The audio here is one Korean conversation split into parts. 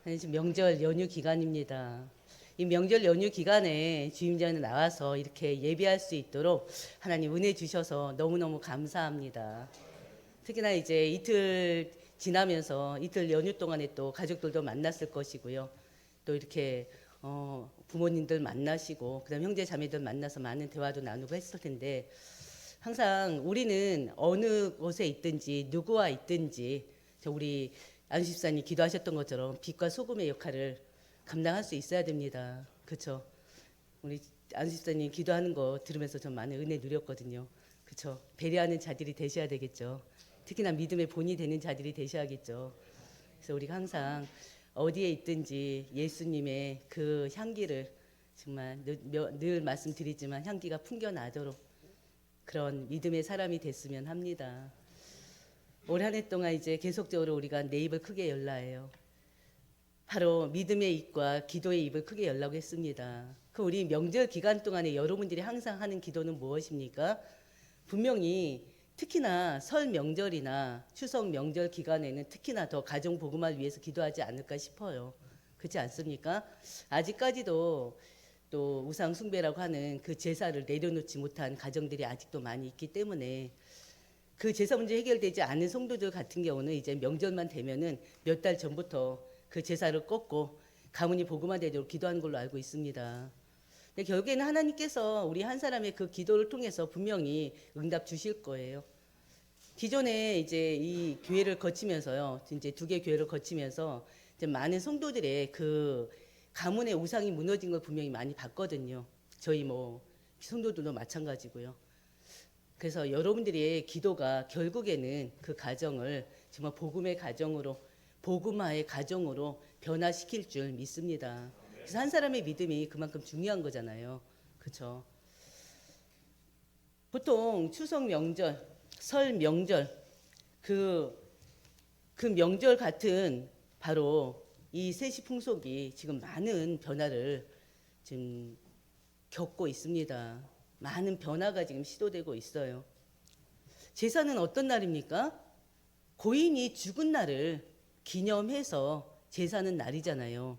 지금 명절 연휴 기간입니다. 이 명절 연휴 기간에 주임자는 나와서 이렇게 예배할 수 있도록 하나님 은혜 주셔서 너무너무 감사합니다. 특히나 이제 이틀 지나면서 이틀 연휴 동안에 또 가족들도 만났을 것이고요. 또 이렇게 부모님들 만나시고 그다음 형제 자매들 만나서 많은 대화도 나누고 했을 텐데 항상 우리는 어느 곳에 있든지 누구와 있든지 우리 안수집사님 기도하셨던 것처럼 빛과 소금의 역할을 감당할 수 있어야 됩니다. 그렇죠? 우리 안수집사님 기도하는 거 들으면서 좀 많은 은혜 누렸거든요. 그렇죠? 배려하는 자들이 되셔야 되겠죠. 특히나 믿음의 본이 되는 자들이 되셔야겠죠. 그래서 우리가 항상 어디에 있든지 예수님의 그 향기를 정말 늘 말씀드리지만 향기가 풍겨나도록 그런 믿음의 사람이 됐으면 합니다. 올 한 해 동안 이제 계속적으로 우리가 내 입을 크게 열라 해요. 바로 믿음의 입과 기도의 입을 크게 열라고 했습니다. 그 우리 명절 기간 동안에 여러분들이 항상 하는 기도는 무엇입니까? 분명히 특히나 설 명절이나 추석 명절 기간에는 특히나 더 가정 복음을 위해서 기도하지 않을까 싶어요. 그렇지 않습니까? 아직까지도 또 우상 숭배라고 하는 그 제사를 내려놓지 못한 가정들이 아직도 많이 있기 때문에 그 제사 문제 해결되지 않은 성도들 같은 경우는 이제 명절만 되면은 몇 달 전부터 그 제사를 꺾고 가문이 복음화되도록 기도하는 걸로 알고 있습니다. 근데 결국에는 하나님께서 우리 한 사람의 그 기도를 통해서 분명히 응답 주실 거예요. 기존에 이제 이 교회를 거치면서요, 이제 두 개 교회를 거치면서 이제 많은 성도들의 그 가문의 우상이 무너진 걸 분명히 많이 봤거든요. 저희 뭐 성도들도 마찬가지고요. 그래서 여러분들의 기도가 결국에는 그 가정을 정말 복음의 가정으로, 복음화의 가정으로 변화시킬 줄 믿습니다. 그래서 한 사람의 믿음이 그만큼 중요한 거잖아요. 그렇죠? 보통 추석 명절, 설 명절, 그 명절 같은 바로 이 세시 풍속이 지금 많은 변화를 지금 겪고 있습니다. 많은 변화가 지금 시도되고 있어요. 제사는 어떤 날입니까? 고인이 죽은 날을 기념해서 제사는 날이잖아요.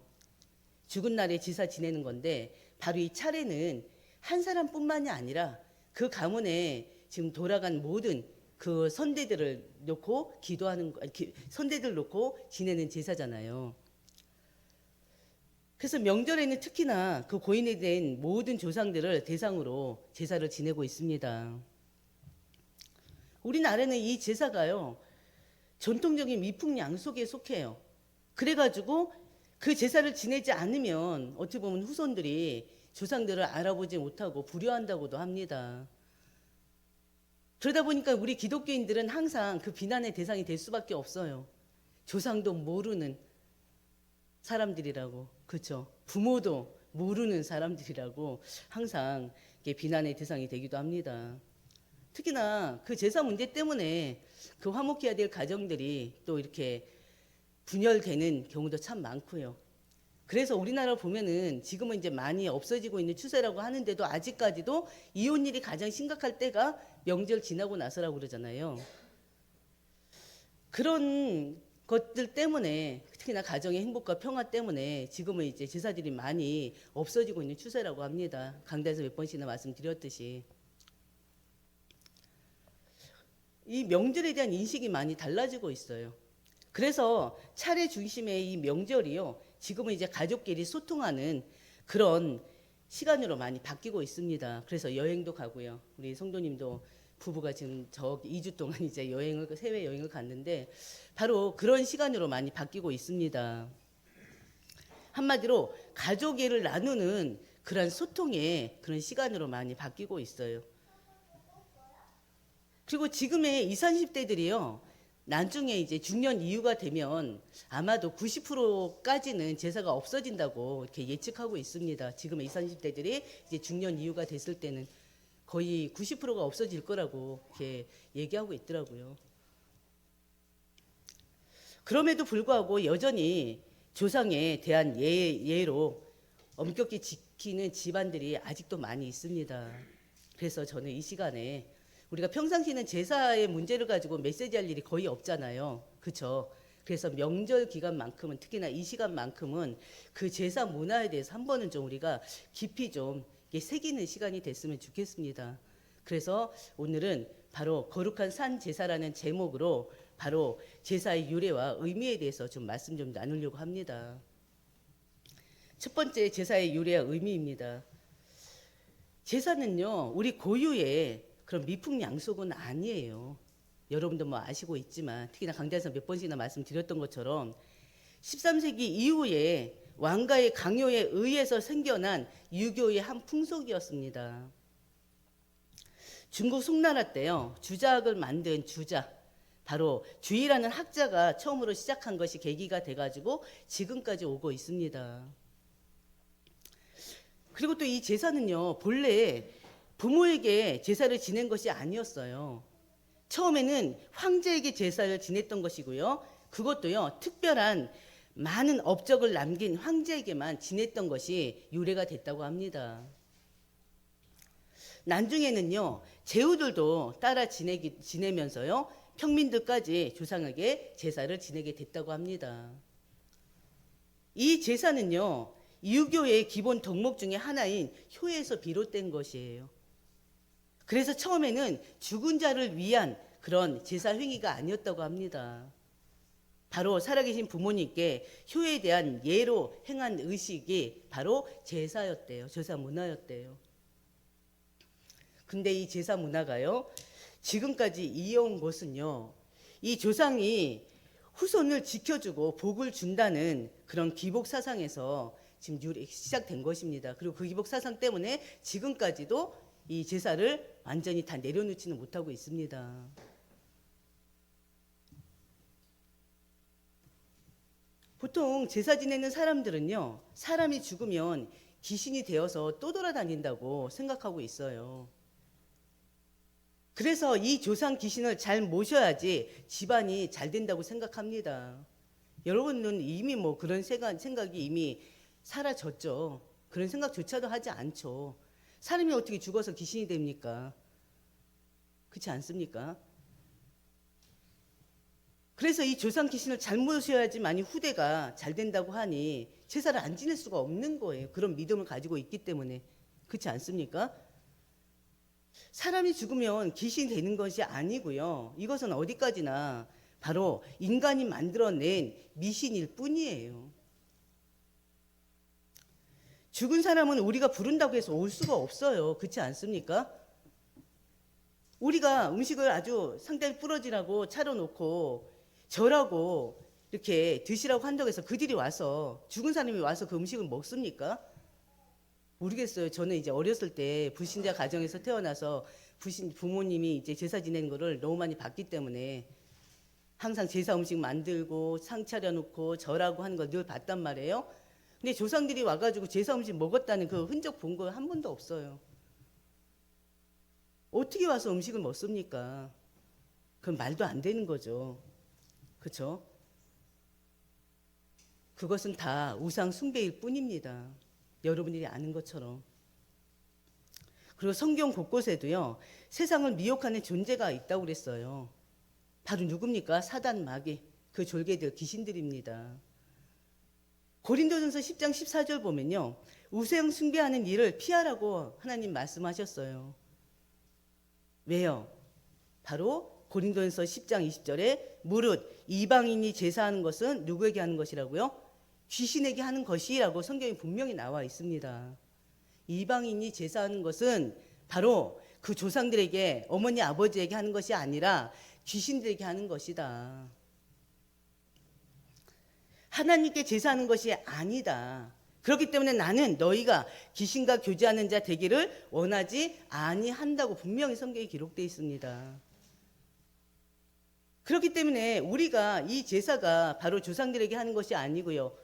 죽은 날에 제사 지내는 건데 바로 이 차례는 한 사람뿐만이 아니라 그 가문에 지금 돌아간 모든 그 선대들을 놓고 기도하는 선대들 놓고 지내는 제사잖아요. 그래서 명절에는 특히나 그 고인에 대한 모든 조상들을 대상으로 제사를 지내고 있습니다. 우리나라는 이 제사가요, 전통적인 미풍양속에 속해요. 그래가지고 그 제사를 지내지 않으면 어떻게 보면 후손들이 조상들을 알아보지 못하고 불효한다고도 합니다. 그러다 보니까 우리 기독교인들은 항상 그 비난의 대상이 될 수밖에 없어요. 조상도 모르는 사람들이라고, 그렇죠? 부모도 모르는 사람들이라고 항상 비난의 대상이 되기도 합니다. 특히나 그 제사 문제 때문에 그 화목해야 될 가정들이 또 이렇게 분열되는 경우도 참 많고요. 그래서 우리나라 보면은 지금은 이제 많이 없어지고 있는 추세라고 하는데도 아직까지도 이혼율이 가장 심각할 때가 명절 지나고 나서라고 그러잖아요. 그런 것들 때문에 특히나 가정의 행복과 평화 때문에 지금은 이제 제사들이 많이 없어지고 있는 추세라고 합니다. 강단에서 몇 번씩이나 말씀드렸듯이 이 명절에 대한 인식이 많이 달라지고 있어요. 그래서 차례 중심의 이 명절이요, 지금은 이제 가족끼리 소통하는 그런 시간으로 많이 바뀌고 있습니다. 그래서 여행도 가고요. 우리 성도님도 부부가 지금 저기 2주 동안 이제 해외 여행을 갔는데 바로 그런 시간으로 많이 바뀌고 있습니다. 한마디로 가족애를 나누는 그런 소통의 그런 시간으로 많이 바뀌고 있어요. 그리고 지금의 20, 30대들이요, 나중에 이제 중년 이후가 되면 아마도 90%까지는 제사가 없어진다고 이렇게 예측하고 있습니다. 지금의 20, 30대들이 이제 중년 이후가 됐을 때는 거의 90%가 없어질 거라고 이렇게 얘기하고 있더라고요. 그럼에도 불구하고 여전히 조상에 대한 예로 엄격히 지키는 집안들이 아직도 많이 있습니다. 그래서 저는 이 시간에 우리가 평상시에는 제사의 문제를 가지고 메시지할 일이 거의 없잖아요. 그렇죠? 그래서 명절 기간만큼은, 특히나 이 시간만큼은 그 제사 문화에 대해서 한 번은 좀 우리가 깊이 좀 새기는 시간이 됐으면 좋겠습니다. 그래서 오늘은 바로 거룩한 산 제사라는 제목으로 바로 제사의 유래와 의미에 대해서 좀 말씀 좀 나누려고 합니다. 첫 번째, 제사의 유래와 의미입니다. 제사는요, 우리 고유의 그런 미풍양속은 아니에요. 여러분도 뭐 아시고 있지만, 특히나 강좌에서 몇 번씩이나 말씀드렸던 것처럼 13세기 이후에 왕가의 강요에 의해서 생겨난 유교의 한 풍속이었습니다. 중국 송나라 때요, 주작을 만든 주자, 바로 주의라는 학자가 처음으로 시작한 것이 계기가 돼가지고 지금까지 오고 있습니다. 그리고 또 이 제사는요, 본래 부모에게 제사를 지낸 것이 아니었어요. 처음에는 황제에게 제사를 지냈던 것이고요. 그것도요, 특별한 많은 업적을 남긴 황제에게만 지냈던 것이 유래가 됐다고 합니다. 나중에는요, 제후들도 따라 지내면서요, 평민들까지 조상에게 제사를 지내게 됐다고 합니다. 이 제사는요, 유교의 기본 덕목 중에 하나인 효에서 비롯된 것이에요. 그래서 처음에는 죽은 자를 위한 그런 제사 행위가 아니었다고 합니다. 바로 살아계신 부모님께 효에 대한 예로 행한 의식이 바로 제사였대요. 제사 문화였대요. 근데 이 제사 문화가요, 지금까지 이어온 것은요, 이 조상이 후손을 지켜주고 복을 준다는 그런 기복 사상에서 지금 시작된 것입니다. 그리고 그 기복 사상 때문에 지금까지도 이 제사를 완전히 다 내려놓지는 못하고 있습니다. 보통 제사 지내는 사람들은요, 사람이 죽으면 귀신이 되어서 또 돌아다닌다고 생각하고 있어요. 그래서 이 조상 귀신을 잘 모셔야지 집안이 잘 된다고 생각합니다. 여러분은 이미 뭐 그런 생각이 이미 사라졌죠. 그런 생각조차도 하지 않죠. 사람이 어떻게 죽어서 귀신이 됩니까? 그렇지 않습니까? 그래서 이 조상 귀신을 잘 모셔야지만이 후대가 잘 된다고 하니 제사를 안 지낼 수가 없는 거예요. 그런 믿음을 가지고 있기 때문에. 그렇지 않습니까? 사람이 죽으면 귀신이 되는 것이 아니고요. 이것은 어디까지나 바로 인간이 만들어낸 미신일 뿐이에요. 죽은 사람은 우리가 부른다고 해서 올 수가 없어요. 그렇지 않습니까? 우리가 음식을 아주 상당히 부러지라고 차려놓고 절하고 이렇게 드시라고 한다고 해서 그들이 와서, 죽은 사람이 와서 그 음식을 먹습니까? 모르겠어요. 저는 이제 어렸을 때 불신자 가정에서 태어나서 부모님이 이제 제사 지내는 거를 너무 많이 봤기 때문에 항상 제사 음식 만들고 상 차려놓고 절하고 하는 걸 늘 봤단 말이에요. 근데 조상들이 와가지고 제사 음식 먹었다는 그 흔적 본 거 한 번도 없어요. 어떻게 와서 음식을 먹습니까? 그건 말도 안 되는 거죠. 그렇죠? 그것은 다 우상 숭배일 뿐입니다. 여러분들이 아는 것처럼. 그리고 성경 곳곳에도요, 세상을 미혹하는 존재가 있다고 그랬어요. 바로 누굽니까? 사단, 마귀, 그 졸개들, 귀신들입니다. 고린도전서 10장 14절 보면요, 우상 숭배하는 일을 피하라고 하나님 말씀하셨어요. 왜요? 바로 고린도전서 10장 20절에 무릇 이방인이 제사하는 것은 누구에게 하는 것이라고요? 귀신에게 하는 것이라고 성경에 분명히 나와 있습니다. 이방인이 제사하는 것은 바로 그 조상들에게, 어머니 아버지에게 하는 것이 아니라 귀신들에게 하는 것이다. 하나님께 제사하는 것이 아니다. 그렇기 때문에 나는 너희가 귀신과 교제하는 자 되기를 원하지 아니한다고 분명히 성경에 기록되어 있습니다. 그렇기 때문에 우리가 이 제사가 바로 조상들에게 하는 것이 아니고요,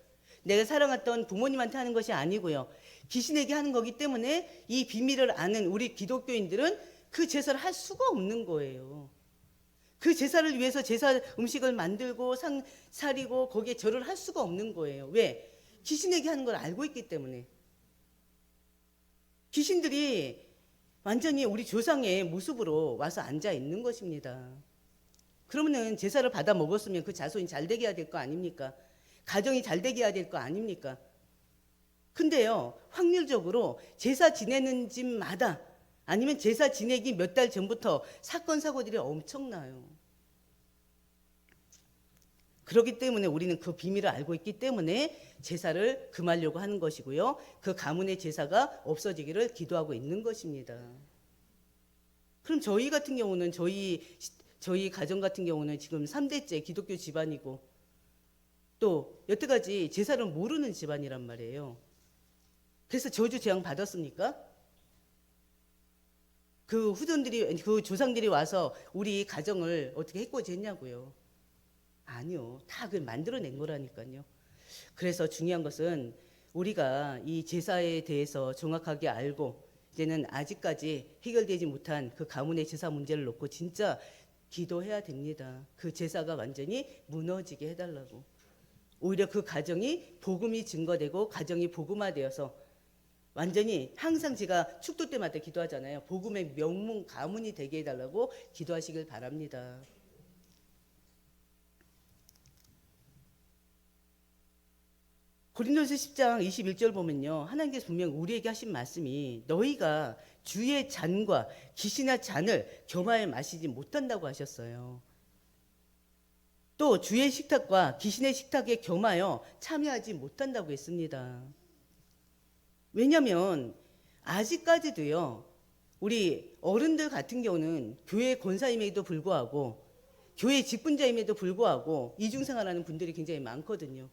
내가 사랑했던 부모님한테 하는 것이 아니고요, 귀신에게 하는 거기 때문에 이 비밀을 아는 우리 기독교인들은 그 제사를 할 수가 없는 거예요. 그 제사를 위해서 제사 음식을 만들고 상 차리고 거기에 절을 할 수가 없는 거예요. 왜? 귀신에게 하는 걸 알고 있기 때문에. 귀신들이 완전히 우리 조상의 모습으로 와서 앉아 있는 것입니다. 그러면은 제사를 받아 먹었으면 그 자손이 잘 되게 해야 될 거 아닙니까? 가정이 잘 되게 해야 될 거 아닙니까? 근데요, 확률적으로 제사 지내는 집마다 아니면 제사 지내기 몇 달 전부터 사건, 사고들이 엄청나요. 그렇기 때문에 우리는 그 비밀을 알고 있기 때문에 제사를 금하려고 하는 것이고요. 그 가문의 제사가 없어지기를 기도하고 있는 것입니다. 그럼 저희 같은 경우는 저희 가정 같은 경우는 지금 3대째 기독교 집안이고 또 여태까지 제사를 모르는 집안이란 말이에요. 그래서 저주 재앙 받았습니까? 그 후손들이 그 조상들이 와서 우리 가정을 어떻게 해코지했냐고요. 아니요. 다 그걸 만들어낸 거라니까요. 그래서 중요한 것은 우리가 이 제사에 대해서 정확하게 알고 이제는 아직까지 해결되지 못한 그 가문의 제사 문제를 놓고 진짜 기도해야 됩니다. 그 제사가 완전히 무너지게 해달라고. 오히려 그 가정이 복음이 증거되고 가정이 복음화되어서 완전히 항상 제가 축도 때마다 기도하잖아요. 복음의 명문 가문이 되게 해달라고 기도하시길 바랍니다. 고린도서 10장 21절 보면요. 하나님께서 분명 우리에게 하신 말씀이 너희가 주의 잔과 귀신의 잔을 겸하여 마시지 못한다고 하셨어요. 또 주의 식탁과 귀신의 식탁에 겸하여 참여하지 못한다고 했습니다. 왜냐하면 아직까지도요. 우리 어른들 같은 경우는 교회 권사임에도 불구하고 교회 직분자임에도 불구하고 이중생활하는 분들이 굉장히 많거든요.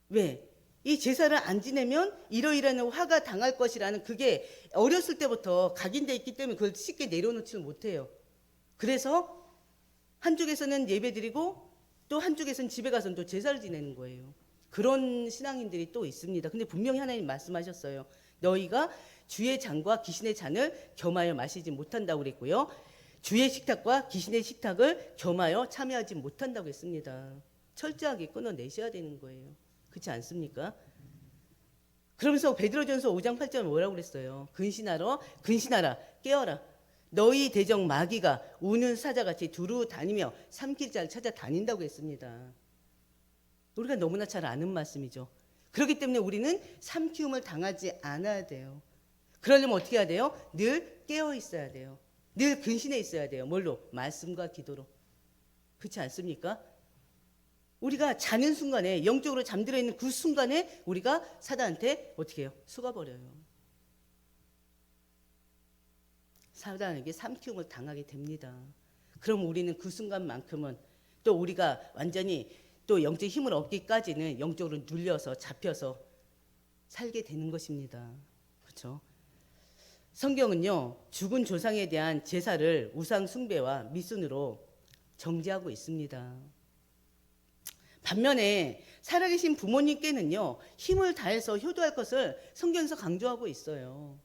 왜? 이 제사를 안 지내면 이러이러한 화가 당할 것이라는 그게 어렸을 때부터 각인되어 있기 때문에 그걸 쉽게 내려놓지를 못해요. 그래서 한쪽에서는 예배드리고 또 한쪽에서는 집에 가서는 또 제사를 지내는 거예요. 그런 신앙인들이 또 있습니다. 근데 분명히 하나님 말씀하셨어요. 너희가 주의 잔과 귀신의 잔을 겸하여 마시지 못한다고 그랬고요. 주의 식탁과 귀신의 식탁을 겸하여 참여하지 못한다고 했습니다. 철저하게 끊어내셔야 되는 거예요. 그렇지 않습니까? 그러면서 베드로전서 5장 8절 뭐라고 그랬어요? 근신하라 깨어라. 너희 대적 마귀가 우는 사자같이 두루 다니며 삼킬 자를 찾아 다닌다고 했습니다. 우리가 너무나 잘 아는 말씀이죠. 그렇기 때문에 우리는 삼키움을 당하지 않아야 돼요. 그러려면 어떻게 해야 돼요? 늘 깨어 있어야 돼요. 늘 근신해 있어야 돼요. 뭘로? 말씀과 기도로. 그렇지 않습니까? 우리가 자는 순간에 영적으로 잠들어 있는 그 순간에 우리가 사단한테 어떻게 해요? 속아버려요. 사단에게 삼키움을 당하게 됩니다. 그럼 우리는 그 순간만큼은 또 우리가 완전히 또 영적 힘을 얻기까지는 영적으로 눌려서 잡혀서 살게 되는 것입니다. 그렇죠? 성경은요. 죽은 조상에 대한 제사를 우상 숭배와 미순으로 정죄하고 있습니다. 반면에 살아계신 부모님께는요. 힘을 다해서 효도할 것을 성경에서 강조하고 있어요.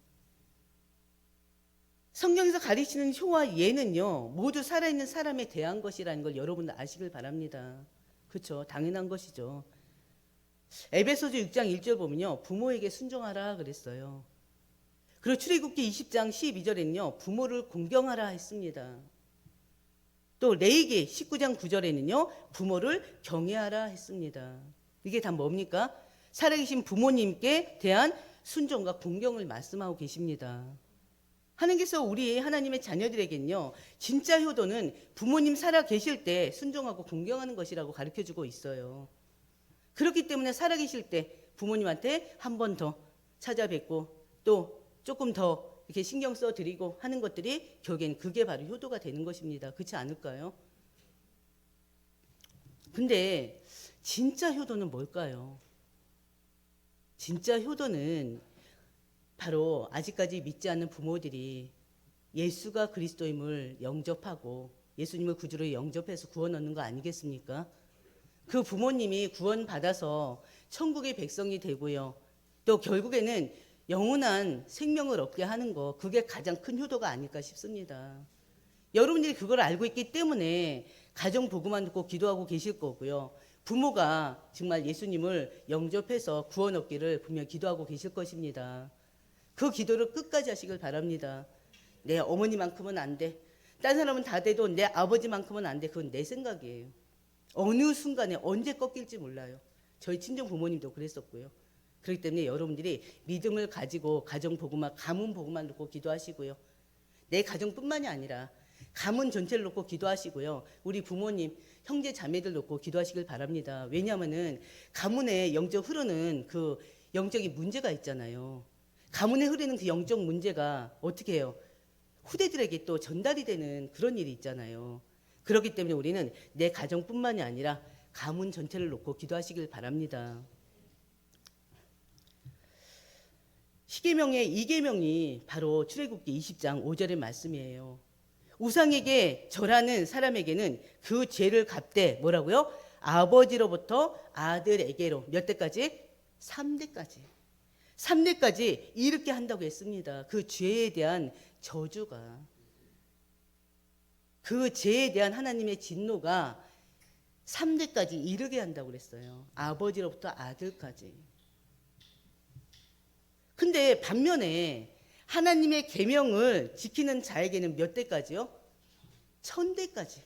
성경에서 가르치는 효와 예는요. 모두 살아있는 사람에 대한 것이라는 걸 여러분들 아시길 바랍니다. 그렇죠? 당연한 것이죠. 에베소서 6장 1절 보면요. 부모에게 순종하라 그랬어요. 그리고 출애굽기 20장 12절에는요. 부모를 공경하라 했습니다. 또 레위기 19장 9절에는요. 부모를 경외하라 했습니다. 이게 다 뭡니까? 살아계신 부모님께 대한 순종과 공경을 말씀하고 계십니다. 하나님께서 우리 하나님의 자녀들에겐요. 진짜 효도는 부모님 살아 계실 때 순종하고 공경하는 것이라고 가르쳐주고 있어요. 그렇기 때문에 살아 계실 때 부모님한테 한 번 더 찾아뵙고 또 조금 더 이렇게 신경 써드리고 하는 것들이 결국엔 그게 바로 효도가 되는 것입니다. 그렇지 않을까요? 근데 진짜 효도는 뭘까요? 진짜 효도는 바로 아직까지 믿지 않는 부모들이 예수가 그리스도임을 영접하고 예수님을 구주로 영접해서 구원 얻는 거 아니겠습니까? 그 부모님이 구원 받아서 천국의 백성이 되고요. 또 결국에는 영원한 생명을 얻게 하는 거, 그게 가장 큰 효도가 아닐까 싶습니다. 여러분들이 그걸 알고 있기 때문에 가정 복음만 듣고 기도하고 계실 거고요. 부모가 정말 예수님을 영접해서 구원 얻기를 분명 기도하고 계실 것입니다. 그 기도를 끝까지 하시길 바랍니다. 내 어머니만큼은 안 돼. 딴 사람은 다 돼도 내 아버지만큼은 안 돼. 그건 내 생각이에요. 어느 순간에 언제 꺾일지 몰라요. 저희 친정 부모님도 그랬었고요. 그렇기 때문에 여러분들이 믿음을 가지고 가정 복음만, 가문 복음만 놓고 기도하시고요. 내 가정뿐만이 아니라 가문 전체를 놓고 기도하시고요. 우리 부모님, 형제 자매들 놓고 기도하시길 바랍니다. 왜냐하면은 가문에 영적 흐르는 그 영적인 문제가 있잖아요. 가문에 흐르는 그 영적 문제가 어떻게 해요? 후대들에게 또 전달이 되는 그런 일이 있잖아요. 그렇기 때문에 우리는 내 가정뿐만이 아니라 가문 전체를 놓고 기도하시길 바랍니다. 십계명의 2계명이 바로 출애굽기 20장 5절의 말씀이에요. 우상에게 절하는 사람에게는 그 죄를 갚되 뭐라고요? 아버지로부터 아들에게로 몇 대까지? 3대까지. 3대까지 이렇게 한다고 했습니다. 그 죄에 대한 저주가, 그 죄에 대한 하나님의 진노가 3대까지 이르게 한다고 그랬어요. 아버지로부터 아들까지. 근데 반면에 하나님의 계명을 지키는 자에게는 몇 대까지요? 1000대까지.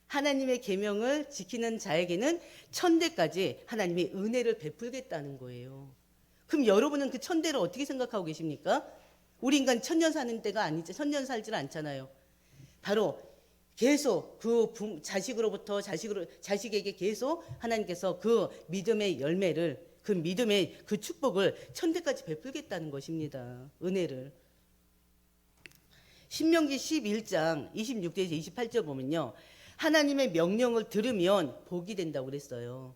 하나님의 계명을 지키는 자에게는 1000대까지 하나님이 은혜를 베풀겠다는 거예요. 그럼 여러분은 그 1000대를 어떻게 생각하고 계십니까? 우리 인간 1000년 사는 때가 아니죠. 1000년 살지는 않잖아요. 바로 계속 그 자식으로부터 자식에게 계속 하나님께서 그 믿음의 열매를, 그 믿음의 그 축복을 1000대까지 베풀겠다는 것입니다. 은혜를. 신명기 11장 26절에서 28절 보면요. 하나님의 명령을 들으면 복이 된다고 그랬어요.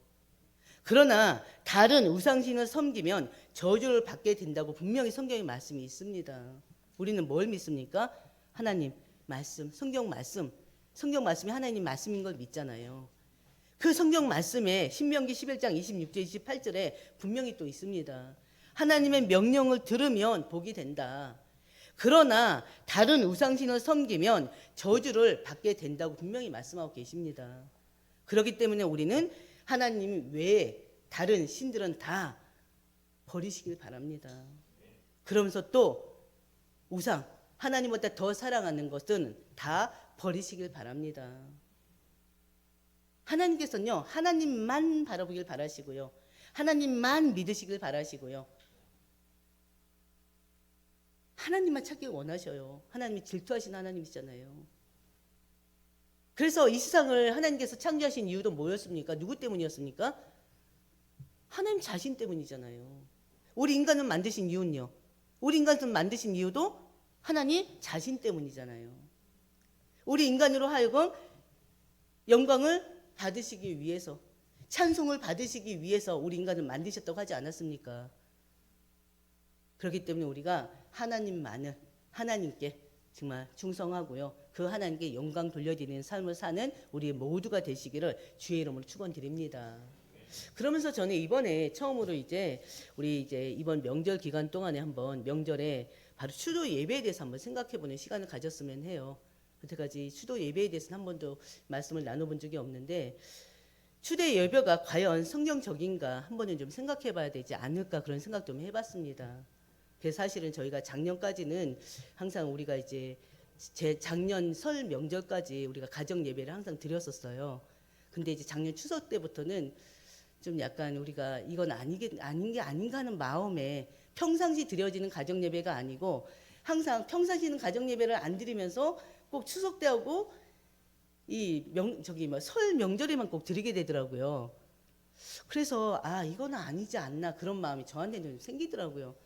그러나 다른 우상신을 섬기면 저주를 받게 된다고 분명히 성경에 말씀이 있습니다. 우리는 뭘 믿습니까? 하나님 말씀, 성경 말씀이 하나님 말씀인 걸 믿잖아요. 그 성경 말씀에 신명기 11장 26절 28절에 분명히 또 있습니다. 하나님의 명령을 들으면 복이 된다. 그러나 다른 우상신을 섬기면 저주를 받게 된다고 분명히 말씀하고 계십니다. 그렇기 때문에 우리는 하나님 외에 다른 신들은 다 버리시길 바랍니다. 그러면서 또 우상, 하나님보다 더 사랑하는 것은 다 버리시길 바랍니다. 하나님께서는요, 하나님만 바라보길 바라시고요. 하나님만 믿으시길 바라시고요. 하나님만 찾길 원하셔요. 하나님이 질투하신 하나님이잖아요. 그래서 이 세상을 하나님께서 창조하신 이유도 뭐였습니까? 누구 때문이었습니까? 하나님 자신 때문이잖아요. 우리 인간을 만드신 이유는요. 우리 인간을 만드신 이유도 하나님 자신 때문이잖아요. 우리 인간으로 하여금 영광을 받으시기 위해서, 찬송을 받으시기 위해서 우리 인간을 만드셨다고 하지 않았습니까? 그렇기 때문에 우리가 하나님만을, 하나님께 정말 충성하고요. 그 하나님께 영광 돌려드리는 삶을 사는 우리 모두가 되시기를 주의 이름으로 축원드립니다. 그러면서 저는 이번에 처음으로 우리 이번 명절 기간 동안에 한번 명절에 바로 추도 예배에 대해서 한번 생각해보는 시간을 가졌으면 해요. 여태까지 추도 예배에 대해서는 한 번도 말씀을 나눠본 적이 없는데 추대 예배가 과연 성경적인가 한 번은 좀 생각해봐야 되지 않을까 그런 생각 좀 해봤습니다. 그래서 사실은 저희가 작년까지는 항상 우리가 제 작년 설 명절까지 우리가 가정 예배를 항상 드렸었어요. 근데 이제 작년 추석 때부터는 좀 약간 우리가 이건 아닌 게 아닌가 하는 마음에 평상시 드려지는 가정 예배가 아니고 항상 평상시는 가정 예배를 안 드리면서 꼭 추석 때하고 설 명절에만 꼭 드리게 되더라고요. 그래서 이거는 아니지 않나 그런 마음이 저한테는 좀 생기더라고요.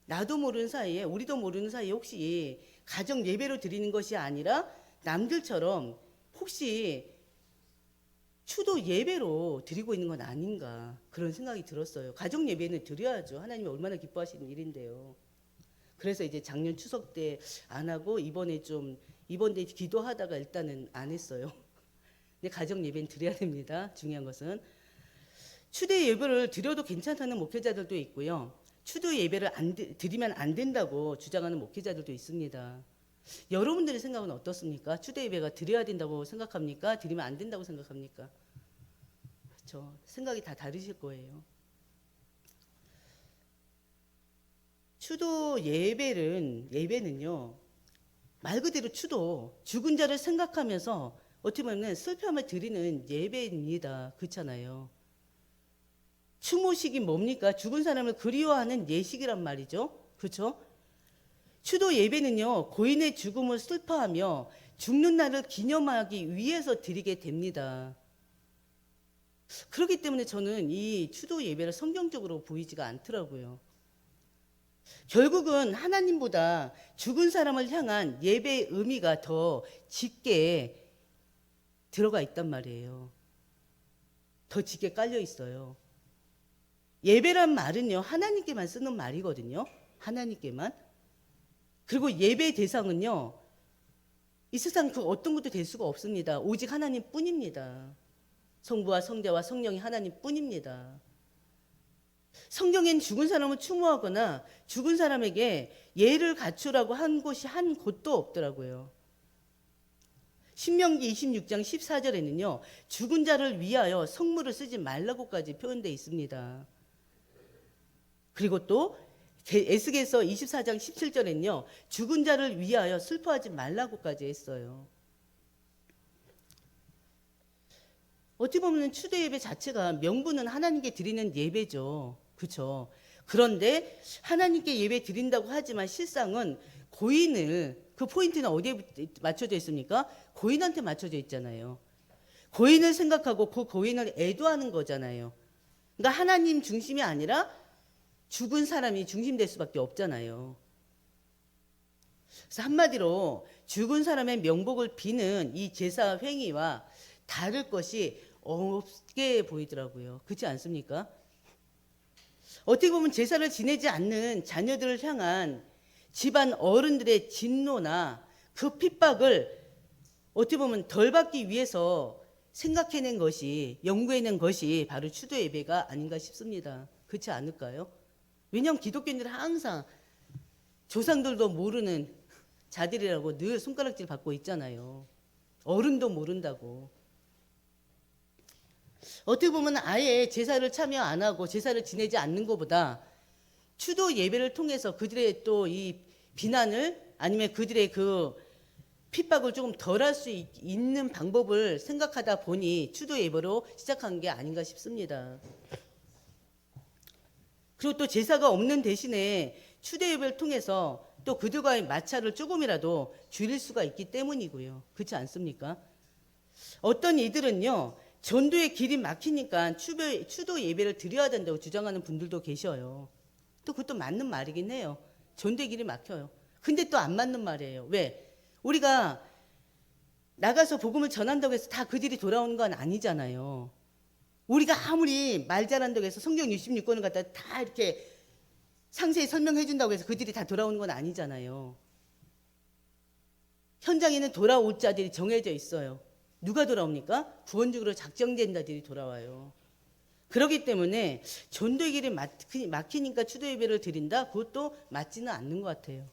나도 모르는 사이에, 우리도 모르는 사이에 혹시 가정 예배로 드리는 것이 아니라 남들처럼 혹시 추도 예배로 드리고 있는 건 아닌가 그런 생각이 들었어요. 가정 예배는 드려야죠. 하나님이 얼마나 기뻐하시는 일인데요. 그래서 이제 작년 추석 때 안 하고 이번 때 기도하다가 일단은 안 했어요. 근데 가정 예배는 드려야 됩니다. 중요한 것은 추대 예배를 드려도 괜찮다는 목회자들도 있고요. 추도 예배를 드리면 안 된다고 주장하는 목회자들도 있습니다. 여러분들의 생각은 어떻습니까? 추도 예배가 드려야 된다고 생각합니까? 드리면 안 된다고 생각합니까? 그렇죠. 생각이 다 다르실 거예요. 추도 예배는요. 말 그대로 추도, 죽은 자를 생각하면서 어떻게 보면 슬픔을 드리는 예배입니다. 그렇잖아요. 추모식이 뭡니까? 죽은 사람을 그리워하는 예식이란 말이죠. 그렇죠? 추도 예배는요, 고인의 죽음을 슬퍼하며 죽는 날을 기념하기 위해서 드리게 됩니다. 그렇기 때문에 저는 이 추도 예배를 성경적으로 보이지가 않더라고요. 결국은 하나님보다 죽은 사람을 향한 예배의 의미가 더 짙게 들어가 있단 말이에요. 더 짙게 깔려 있어요. 예배란 말은요, 하나님께만 쓰는 말이거든요. 하나님께만. 그리고 예배의 대상은요, 이 세상 그 어떤 것도 될 수가 없습니다. 오직 하나님 뿐입니다. 성부와 성자와 성령이 하나님 뿐입니다. 성경엔 죽은 사람을 추모하거나 죽은 사람에게 예를 갖추라고 한 곳이 한 곳도 없더라고요. 신명기 26장 14절에는요, 죽은 자를 위하여 성물을 쓰지 말라고까지 표현되어 있습니다. 그리고 또 에스겔서 24장 17절에는요, 죽은 자를 위하여 슬퍼하지 말라고까지 했어요. 어찌 보면 추도 예배 자체가 명분은 하나님께 드리는 예배죠. 그렇죠? 그런데 하나님께 예배 드린다고 하지만 실상은 고인을, 그 포인트는 어디에 맞춰져 있습니까? 고인한테 맞춰져 있잖아요. 고인을 생각하고 그 고인을 애도하는 거잖아요. 그러니까 하나님 중심이 아니라 죽은 사람이 중심될 수밖에 없잖아요. 그래서 한마디로 죽은 사람의 명복을 비는 이 제사 행위와 다를 것이 없게 보이더라고요. 그렇지 않습니까? 어떻게 보면 제사를 지내지 않는 자녀들을 향한 집안 어른들의 진노나 그 핍박을 어떻게 보면 덜 받기 위해서 생각해낸 것이, 연구해낸 것이 바로 추도 예배가 아닌가 싶습니다. 그렇지 않을까요? 왜냐하면 기독교인들은 항상 조상들도 모르는 자들이라고 늘 손가락질 받고 있잖아요. 어른도 모른다고. 어떻게 보면 아예 제사를 참여 안 하고 제사를 지내지 않는 것보다 추도 예배를 통해서 그들의 또 이 비난을, 아니면 그들의 그 핍박을 조금 덜할 수 있는 방법을 생각하다 보니 추도 예배로 시작한 게 아닌가 싶습니다. 그리고 또 제사가 없는 대신에 추도 예배를 통해서 또 그들과의 마찰을 조금이라도 줄일 수가 있기 때문이고요. 그렇지 않습니까? 어떤 이들은요, 전도의 길이 막히니까 추도 예배를 드려야 된다고 주장하는 분들도 계셔요. 또 그것도 맞는 말이긴 해요. 전도의 길이 막혀요. 근데 또 안 맞는 말이에요. 왜? 우리가 나가서 복음을 전한다고 해서 다 그들이 돌아오는 건 아니잖아요. 우리가 아무리 말 잘한다고 해서 성경 66권을 갖다 다 이렇게 상세히 설명해 준다고 해서 그들이 다 돌아오는 건 아니잖아요. 현장에는 돌아올 자들이 정해져 있어요. 누가 돌아옵니까? 구원적으로 작정된 자들이 돌아와요. 그렇기 때문에 전도의 길이 막히니까 추도 예배를 드린다? 그것도 맞지는 않는 것 같아요.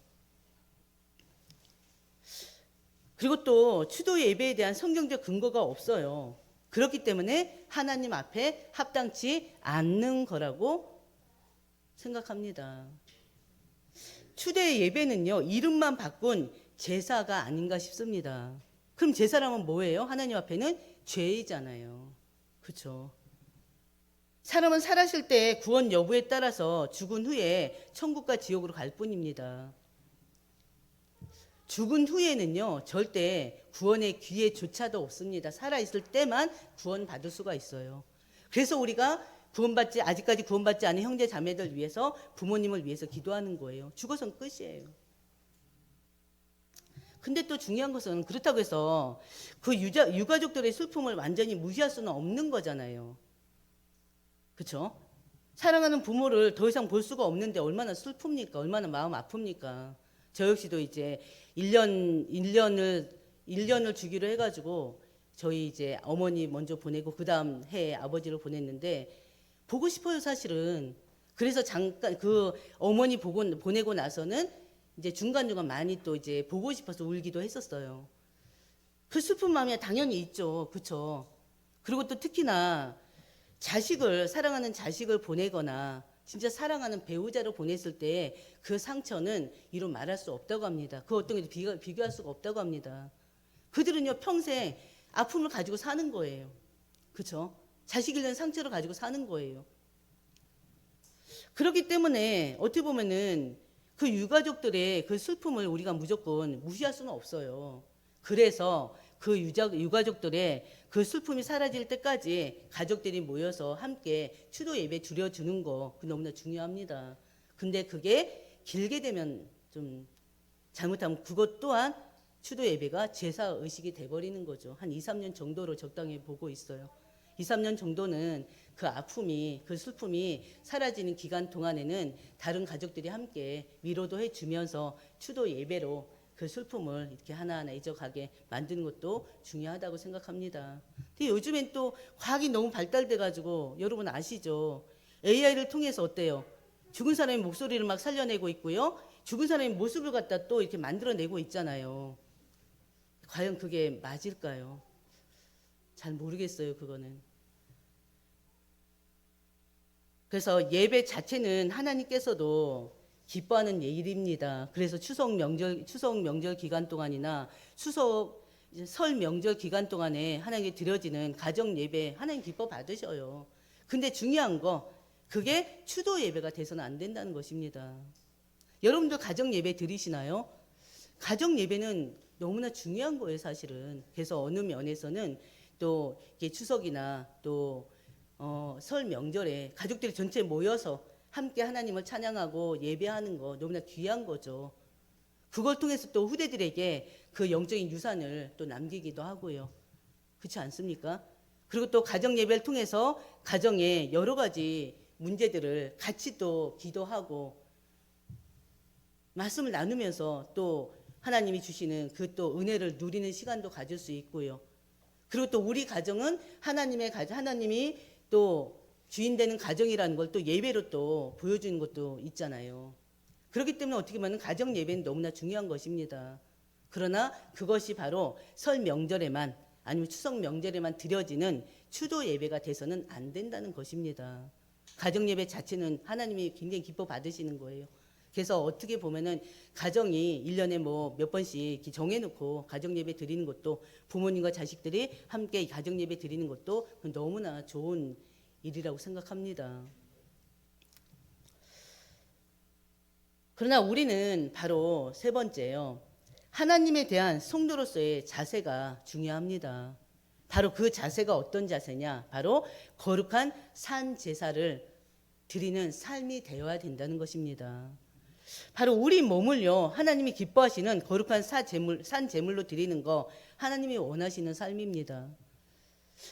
그리고 또 추도 예배에 대한 성경적 근거가 없어요. 그렇기 때문에 하나님 앞에 합당치 않는 거라고 생각합니다. 추도 예배는요, 이름만 바꾼 제사가 아닌가 싶습니다. 그럼 제사라면 뭐예요? 하나님 앞에는 죄이잖아요. 그렇죠? 사람은 살았을 때 구원 여부에 따라서 죽은 후에 천국과 지옥으로 갈 뿐입니다. 죽은 후에는요, 절대 구원의 기회조차도 없습니다. 살아있을 때만 구원받을 수가 있어요. 그래서 우리가 아직까지 구원받지 않은 형제 자매들 위해서, 부모님을 위해서 기도하는 거예요. 죽어서는 끝이에요. 근데 또 중요한 것은, 그렇다고 해서 그 유가족들의 슬픔을 완전히 무시할 수는 없는 거잖아요. 그렇죠? 사랑하는 부모를 더 이상 볼 수가 없는데 얼마나 슬픕니까? 얼마나 마음 아픕니까? 저 역시도 이제 1년을 주기로 해가지고 저희 이제 어머니 먼저 보내고 그 다음 해에 아버지를 보냈는데, 보고 싶어요, 사실은. 그래서 잠깐 그 어머니 보내고 나서는 이제 중간중간 많이 또 이제 보고 싶어서 울기도 했었어요. 그 슬픈 마음이 당연히 있죠. 그렇죠? 그리고 또 특히나 사랑하는 자식을 보내거나 진짜 사랑하는 배우자로 보냈을 때 그 상처는 이루 말할 수 없다고 합니다. 그 어떤 게 비교할 수가 없다고 합니다. 그들은요 평생 아픔을 가지고 사는 거예요. 그렇죠? 자식 잃는 상처를 가지고 사는 거예요. 그렇기 때문에 어떻게 보면은 그 유가족들의 그 슬픔을 우리가 무조건 무시할 수는 없어요. 그래서 그 유가족들의 그 슬픔이 사라질 때까지 가족들이 모여서 함께 추도 예배 드려주는 거 너무나 중요합니다. 근데 그게 길게 되면 좀 잘못하면 그것 또한 추도 예배가 제사 의식이 돼버리는 거죠. 한 2, 3년 정도로 적당히 보고 있어요. 2, 3년 정도는 그 아픔이, 그 슬픔이 사라지는 기간 동안에는 다른 가족들이 함께 위로도 해주면서 추도 예배로 그 슬픔을 이렇게 하나하나 잊어가게 만드는 것도 중요하다고 생각합니다. 근데 요즘엔 또 과학이 너무 발달돼가지고 여러분 아시죠? AI를 통해서 어때요? 죽은 사람의 목소리를 막 살려내고 있고요. 죽은 사람의 모습을 갖다 또 이렇게 만들어내고 있잖아요. 과연 그게 맞을까요? 잘 모르겠어요, 그거는. 그래서 예배 자체는 하나님께서도 기뻐하는 일입니다. 그래서 추석 명절 기간 동안이나 설 명절 기간 동안에 하나님께 드려지는 가정 예배 하나님 기뻐 받으셔요. 근데 중요한 거 그게 추도 예배가 돼서는 안 된다는 것입니다. 여러분들 가정 예배 드리시나요? 가정 예배는 너무나 중요한 거예요, 사실은. 그래서 어느 면에서는 또 추석이나 또 설 명절에 가족들이 전체 모여서 함께 하나님을 찬양하고 예배하는 거 너무나 귀한 거죠. 그걸 통해서 또 후대들에게 그 영적인 유산을 또 남기기도 하고요. 그렇지 않습니까? 그리고 또 가정 예배를 통해서 가정의 여러 가지 문제들을 같이 또 기도하고 말씀을 나누면서 또 하나님이 주시는 그 또 은혜를 누리는 시간도 가질 수 있고요. 그리고 또 우리 가정은 하나님이 또 주인 되는 가정이라는 걸 또 예배로 또 보여주는 것도 있잖아요. 그렇기 때문에 어떻게 보면 가정 예배는 너무나 중요한 것입니다. 그러나 그것이 바로 설 명절에만 아니면 추석 명절에만 드려지는 추도 예배가 돼서는 안 된다는 것입니다. 가정 예배 자체는 하나님이 굉장히 기뻐 받으시는 거예요. 그래서 어떻게 보면은 가정이 1년에 뭐 몇 번씩 정해놓고 가정 예배 드리는 것도 부모님과 자식들이 함께 가정 예배 드리는 것도 너무나 좋은 일이라고 생각합니다. 그러나 우리는 바로 세 번째요. 하나님에 대한 성도로서의 자세가 중요합니다. 바로 그 자세가 어떤 자세냐? 바로 거룩한 산 제사를 드리는 삶이 되어야 된다는 것입니다. 바로 우리 몸을요, 하나님이 기뻐하시는 거룩한 산 제물로 드리는 거 하나님이 원하시는 삶입니다.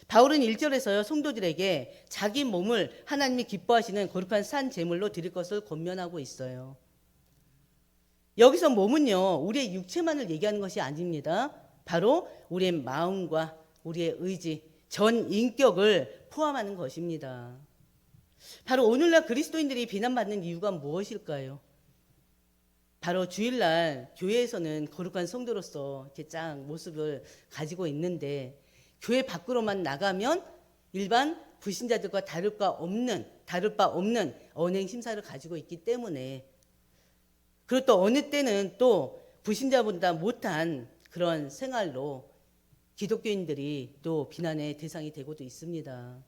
바울은 1절에서요, 성도들에게 자기 몸을 하나님이 기뻐하시는 거룩한 산 제물로 드릴 것을 권면하고 있어요. 여기서 몸은요, 우리의 육체만을 얘기하는 것이 아닙니다. 바로 우리의 마음과 우리의 의지, 전 인격을 포함하는 것입니다. 바로 오늘날 그리스도인들이 비난받는 이유가 무엇일까요? 바로 주일날 교회에서는 거룩한 성도로서 이렇게 짱 모습을 가지고 있는데 교회 밖으로만 나가면 일반 불신자들과 다를 바 없는 언행 심사를 가지고 있기 때문에, 그리고 또 어느 때는 또 불신자보다 못한 그런 생활로 기독교인들이 또 비난의 대상이 되고도 있습니다.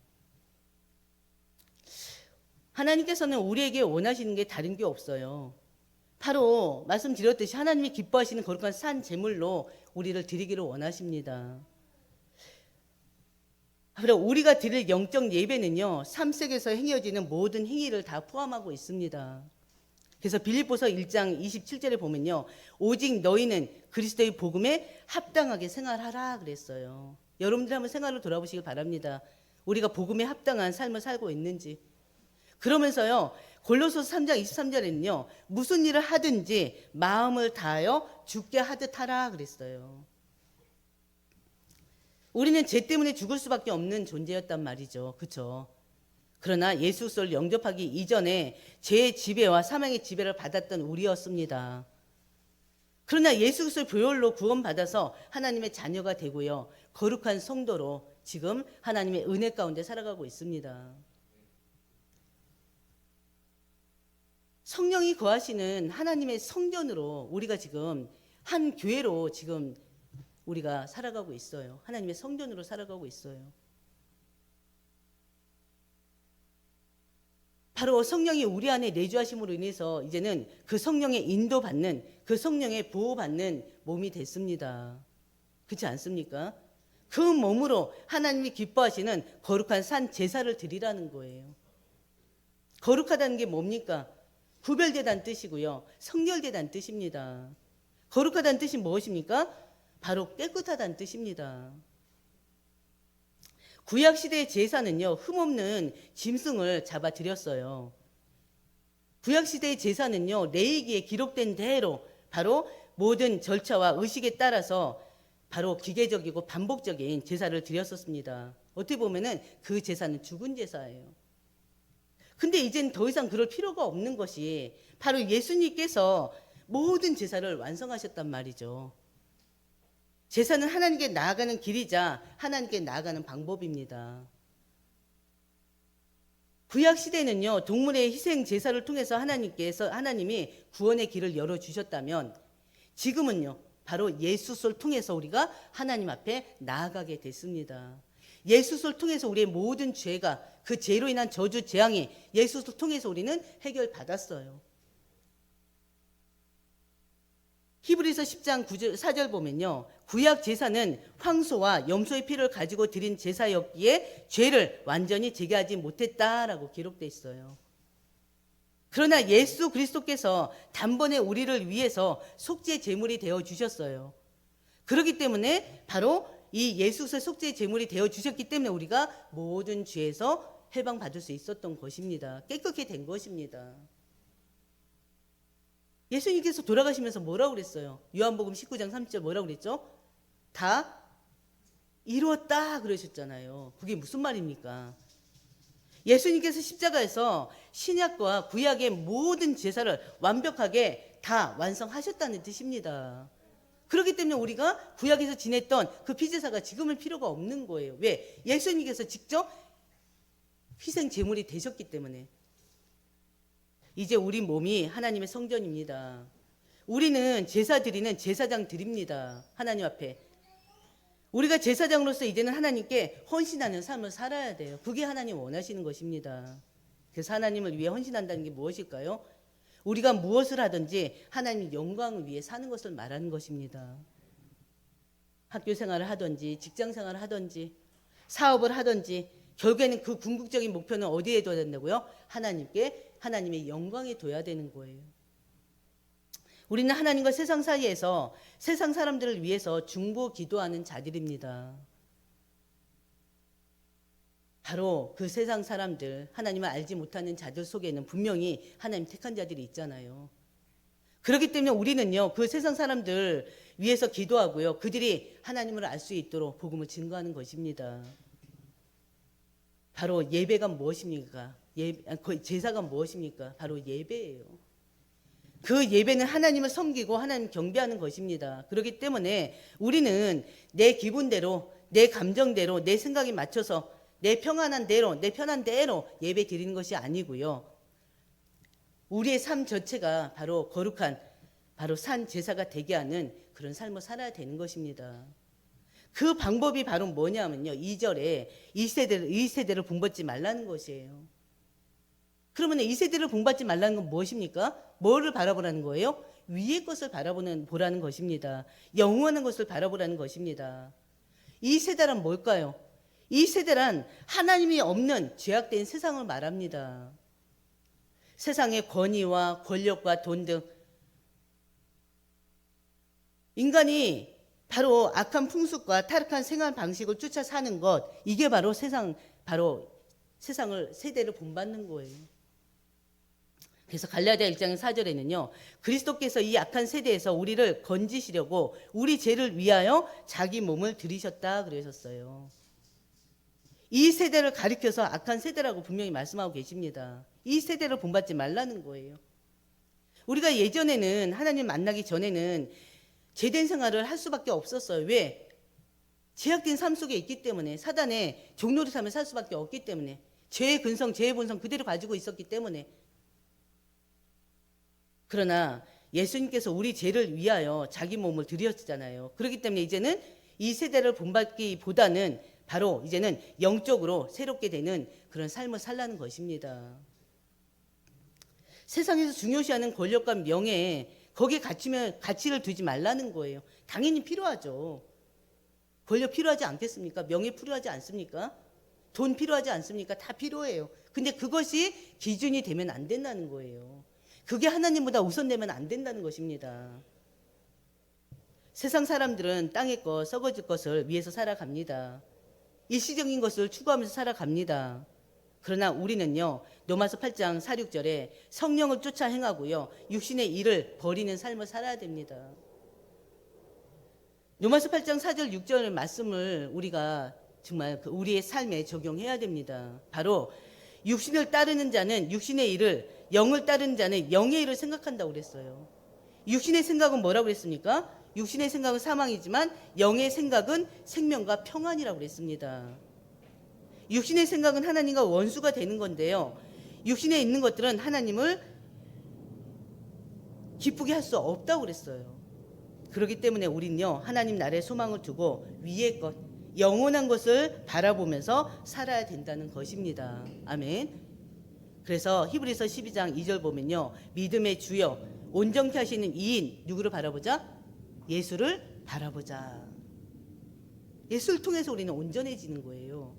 하나님께서는 우리에게 원하시는 게 다른 게 없어요. 바로 말씀드렸듯이 하나님이 기뻐하시는 거룩한 산 제물로 우리를 드리기를 원하십니다. 바로 우리가 드릴 영적 예배는요, 3색에서 행해지는 모든 행위를 다 포함하고 있습니다. 그래서 빌립보서 1장 27절에 보면요, 오직 너희는 그리스도의 복음에 합당하게 생활하라 그랬어요. 여러분들 한번 생활을 돌아보시길 바랍니다. 우리가 복음에 합당한 삶을 살고 있는지. 그러면서요, 골로새서 3장 23절에는요, 무슨 일을 하든지 마음을 다하여 죽게 하듯 하라 그랬어요. 우리는 죄 때문에 죽을 수밖에 없는 존재였단 말이죠. 그렇죠? 그러나 예수 그리스도를 영접하기 이전에 죄의 지배와 사망의 지배를 받았던 우리였습니다. 그러나 예수 그리스도의 보혈로 구원받아서 하나님의 자녀가 되고요, 거룩한 성도로 지금 하나님의 은혜 가운데 살아가고 있습니다. 성령이 거하시는 하나님의 성전으로 우리가 지금 한 교회로 지금 우리가 살아가고 있어요. 하나님의 성전으로 살아가고 있어요. 바로 성령이 우리 안에 내주하심으로 인해서 이제는 그 성령의 인도받는, 그 성령의 보호받는 몸이 됐습니다. 그렇지 않습니까? 그 몸으로 하나님이 기뻐하시는 거룩한 산 제사를 드리라는 거예요. 거룩하다는 게 뭡니까? 구별되다는 뜻이고요. 성결되다는 뜻입니다. 거룩하다는 뜻이 무엇입니까? 바로 깨끗하다는 뜻입니다. 구약시대의 제사는요, 흠없는 짐승을 잡아 드렸어요. 구약시대의 제사는요, 레위기에 기록된 대로 바로 모든 절차와 의식에 따라서 바로 기계적이고 반복적인 제사를 드렸었습니다. 어떻게 보면은 그 제사는 죽은 제사예요. 근데 이제는 더 이상 그럴 필요가 없는 것이 바로 예수님께서 모든 제사를 완성하셨단 말이죠. 제사는 하나님께 나아가는 길이자 하나님께 나아가는 방법입니다. 구약 시대는요, 동물의 희생 제사를 통해서 하나님이 구원의 길을 열어 주셨다면, 지금은요, 바로 예수를 통해서 우리가 하나님 앞에 나아가게 됐습니다. 예수를 통해서 우리의 모든 죄가, 그 죄로 인한 저주 재앙이 예수를 통해서 우리는 해결받았어요. 히브리서 10장 4절 보면요, 구약 제사는 황소와 염소의 피를 가지고 드린 제사였기에 죄를 완전히 제거하지 못했다라고 기록되어 있어요. 그러나 예수 그리스도께서 단번에 우리를 위해서 속죄 제물이 되어 주셨어요. 그렇기 때문에 바로 이 예수의 속죄 제물이 되어 주셨기 때문에 우리가 모든 죄에서 해방받을 수 있었던 것입니다. 깨끗게 된 것입니다. 예수님께서 돌아가시면서 뭐라고 그랬어요? 요한복음 19장 30절 뭐라고 그랬죠? 다 이루었다 그러셨잖아요. 그게 무슨 말입니까? 예수님께서 십자가에서 신약과 구약의 모든 제사를 완벽하게 다 완성하셨다는 뜻입니다. 그렇기 때문에 우리가 구약에서 지냈던 그 피제사가 지금은 필요가 없는 거예요. 왜? 예수님께서 직접 희생 제물이 되셨기 때문에. 이제 우리 몸이 하나님의 성전입니다. 우리는 제사 드리는 제사장들입니다. 하나님 앞에. 우리가 제사장으로서 이제는 하나님께 헌신하는 삶을 살아야 돼요. 그게 하나님 원하시는 것입니다. 그래서 하나님을 위해 헌신한다는 게 무엇일까요? 우리가 무엇을 하든지 하나님 영광을 위해 사는 것을 말하는 것입니다. 학교 생활을 하든지 직장 생활을 하든지 사업을 하든지 결국에는 그 궁극적인 목표는 어디에 둬야 된다고요? 하나님의 영광에 둬야 되는 거예요. 우리는 하나님과 세상 사이에서 세상 사람들을 위해서 중보 기도하는 자들입니다. 바로 그 세상 사람들, 하나님을 알지 못하는 자들 속에는 분명히 하나님 택한 자들이 있잖아요. 그렇기 때문에 우리는요, 그 세상 사람들 위해서 기도하고요, 그들이 하나님을 알 수 있도록 복음을 증거하는 것입니다. 바로 예배가 무엇입니까? 제사가 무엇입니까? 바로 예배예요. 그 예배는 하나님을 섬기고 하나님 경배하는 것입니다. 그렇기 때문에 우리는 내 기분대로, 내 감정대로, 내 생각에 맞춰서 내 평안한 대로, 내 편한 대로 예배 드리는 것이 아니고요. 우리의 삶 전체가 바로 거룩한, 바로 산 제사가 되게 하는 그런 삶을 살아야 되는 것입니다. 그 방법이 바로 뭐냐면요, 2절에 2세대를 본받지 말라는 것이에요. 그러면 2세대를 본받지 말라는 건 무엇입니까? 뭐를 바라보라는 거예요? 위의 것을 보라는 것입니다. 영원한 것을 바라보라는 것입니다. 2세대란 뭘까요? 2세대란 하나님이 없는 죄악된 세상을 말합니다. 세상의 권위와 권력과 돈 등 인간이 바로 악한 풍습과 타락한 생활 방식을 쫓아 사는 것, 이게 바로 세대를 본받는 거예요. 그래서 갈라디아 1장 4절에는요, 그리스도께서 이 악한 세대에서 우리를 건지시려고 우리 죄를 위하여 자기 몸을 들이셨다 그러셨어요. 이 세대를 가리켜서 악한 세대라고 분명히 말씀하고 계십니다. 이 세대를 본받지 말라는 거예요. 우리가 예전에는 하나님 만나기 전에는 죄된 생활을 할 수밖에 없었어요. 왜? 죄악된 삶 속에 있기 때문에, 사단의 종노릇 삶을 살 수밖에 없기 때문에, 죄의 근성, 죄의 본성 그대로 가지고 있었기 때문에. 그러나 예수님께서 우리 죄를 위하여 자기 몸을 드렸잖아요. 그렇기 때문에 이제는 이 세대를 본받기보다는 바로 이제는 영적으로 새롭게 되는 그런 삶을 살라는 것입니다. 세상에서 중요시하는 권력과 명예, 거기에 가치를 두지 말라는 거예요. 당연히 필요하죠. 권력 필요하지 않겠습니까? 명예 필요하지 않습니까? 돈 필요하지 않습니까? 다 필요해요. 근데 그것이 기준이 되면 안 된다는 거예요. 그게 하나님보다 우선되면 안 된다는 것입니다. 세상 사람들은 땅의 것, 썩어질 것을 위해서 살아갑니다. 일시적인 것을 추구하면서 살아갑니다. 그러나 우리는요, 로마서 8장 4, 6절에 성령을 쫓아 행하고요, 육신의 일을 버리는 삶을 살아야 됩니다. 로마서 8장 4절 6절 말씀을 우리가 정말 우리의 삶에 적용해야 됩니다. 바로 육신을 따르는 자는 육신의 일을, 영을 따르는 자는 영의 일을 생각한다고 그랬어요. 육신의 생각은 뭐라고 그랬습니까? 육신의 생각은 사망이지만 영의 생각은 생명과 평안이라고 그랬습니다. 육신의 생각은 하나님과 원수가 되는 건데요, 육신에 있는 것들은 하나님을 기쁘게 할 수 없다고 그랬어요. 그렇기 때문에 우리는요, 하나님 나라에 소망을 두고 위의 것, 영원한 것을 바라보면서 살아야 된다는 것입니다. 아멘. 그래서 히브리서 12장 2절 보면요, 믿음의 주여 온전케 하시는 이인 누구를 바라보자? 예수를 바라보자. 예수를 통해서 우리는 온전해지는 거예요.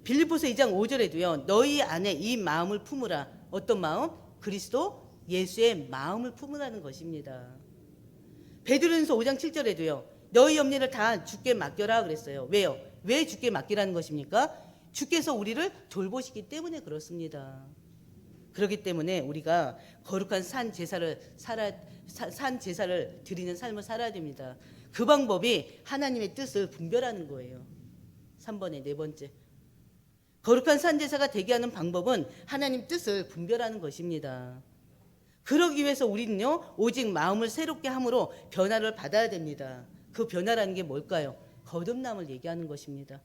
빌립보서 2장 5절에도요, 너희 안에 이 마음을 품으라. 어떤 마음? 그리스도 예수의 마음을 품으라는 것입니다. 베드로전서 5장 7절에도요, 너희 염려를 다 주께 맡겨라 그랬어요. 왜요? 왜 주께 맡기라는 것입니까? 주께서 우리를 돌보시기 때문에 그렇습니다. 그렇기 때문에 우리가 거룩한 산 제사를 드리는 삶을 살아야 됩니다. 그 방법이 하나님의 뜻을 분별하는 거예요. 3번에 네 번째, 거룩한 산 제사가 되게 하는 방법은 하나님 뜻을 분별하는 것입니다. 그러기 위해서 우리는요, 오직 마음을 새롭게 함으로 변화를 받아야 됩니다. 그 변화라는 게 뭘까요? 거듭남을 얘기하는 것입니다.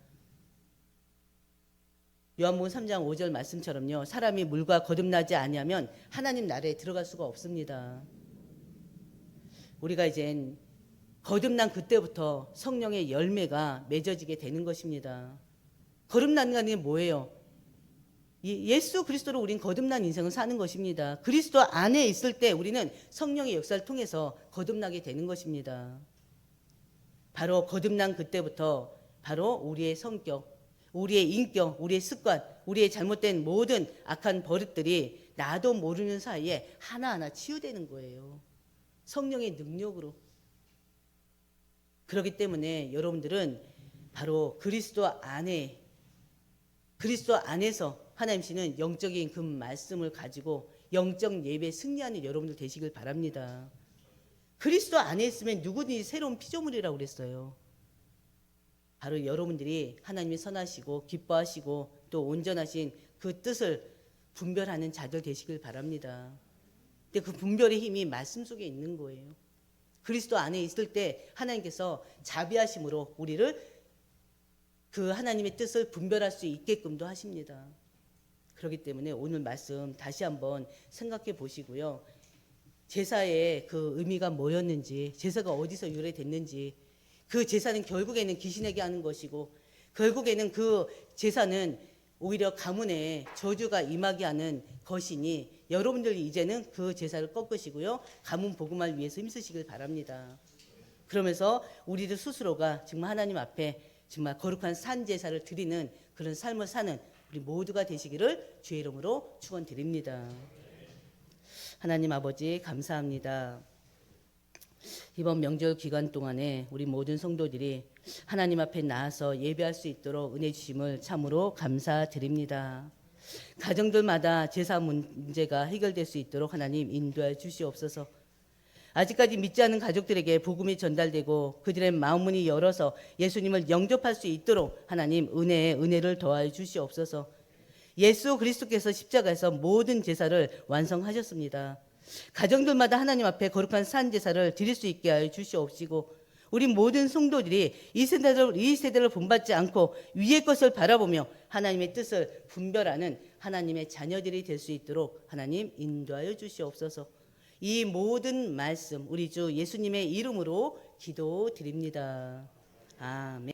요한복음 3장 5절 말씀처럼요, 사람이 물과 거듭나지 아니하면 하나님 나라에 들어갈 수가 없습니다. 우리가 이젠 거듭난 그때부터 성령의 열매가 맺어지게 되는 것입니다. 거듭난다는 게 뭐예요? 예수 그리스도로 우린 거듭난 인생을 사는 것입니다. 그리스도 안에 있을 때 우리는 성령의 역사를 통해서 거듭나게 되는 것입니다. 바로 거듭난 그때부터 바로 우리의 성격, 우리의 인격, 우리의 습관, 우리의 잘못된 모든 악한 버릇들이 나도 모르는 사이에 하나하나 치유되는 거예요. 성령의 능력으로. 그렇기 때문에 여러분들은 바로 그리스도 안에서 하나님께서는 영적인 그 말씀을 가지고 영적 예배에 승리하는 여러분들 되시길 바랍니다. 그리스도 안에 있으면 누구든지 새로운 피조물이라고 그랬어요. 바로 여러분들이 하나님이 선하시고 기뻐하시고 또 온전하신 그 뜻을 분별하는 자들 되시길 바랍니다. 근데 그 분별의 힘이 말씀 속에 있는 거예요. 그리스도 안에 있을 때 하나님께서 자비하심으로 우리를 그 하나님의 뜻을 분별할 수 있게끔도 하십니다. 그렇기 때문에 오늘 말씀 다시 한번 생각해 보시고요. 제사의 그 의미가 뭐였는지, 제사가 어디서 유래됐는지, 그 제사는 결국에는 귀신에게 하는 것이고, 결국에는 그 제사는 오히려 가문에 저주가 임하게 하는 것이니 여러분들이 이제는 그 제사를 꺾으시고요, 가문 복음을 위해서 힘쓰시길 바랍니다. 그러면서 우리들 스스로가 정말 하나님 앞에 정말 거룩한 산 제사를 드리는 그런 삶을 사는 우리 모두가 되시기를 주의 이름으로 축원드립니다. 하나님 아버지 감사합니다. 이번 명절 기간 동안에 우리 모든 성도들이 하나님 앞에 나아서 예배할 수 있도록 은혜 주심을 참으로 감사드립니다. 가정들마다 제사 문제가 해결될 수 있도록 하나님 인도해 주시옵소서. 아직까지 믿지 않는 가족들에게 복음이 전달되고 그들의 마음문이 열어서 예수님을 영접할 수 있도록 하나님 은혜를 더하여 주시옵소서. 예수 그리스도께서 십자가에서 모든 제사를 완성하셨습니다. 가정들마다 하나님 앞에 거룩한 산 제사를 드릴 수 있게 하여 주시옵시고, 우리 모든 성도들이 이 세대를 본받지 않고 위의 것을 바라보며 하나님의 뜻을 분별하는 하나님의 자녀들이 될 수 있도록 하나님 인도하여 주시옵소서. 이 모든 말씀 우리 주 예수님의 이름으로 기도드립니다. 아멘.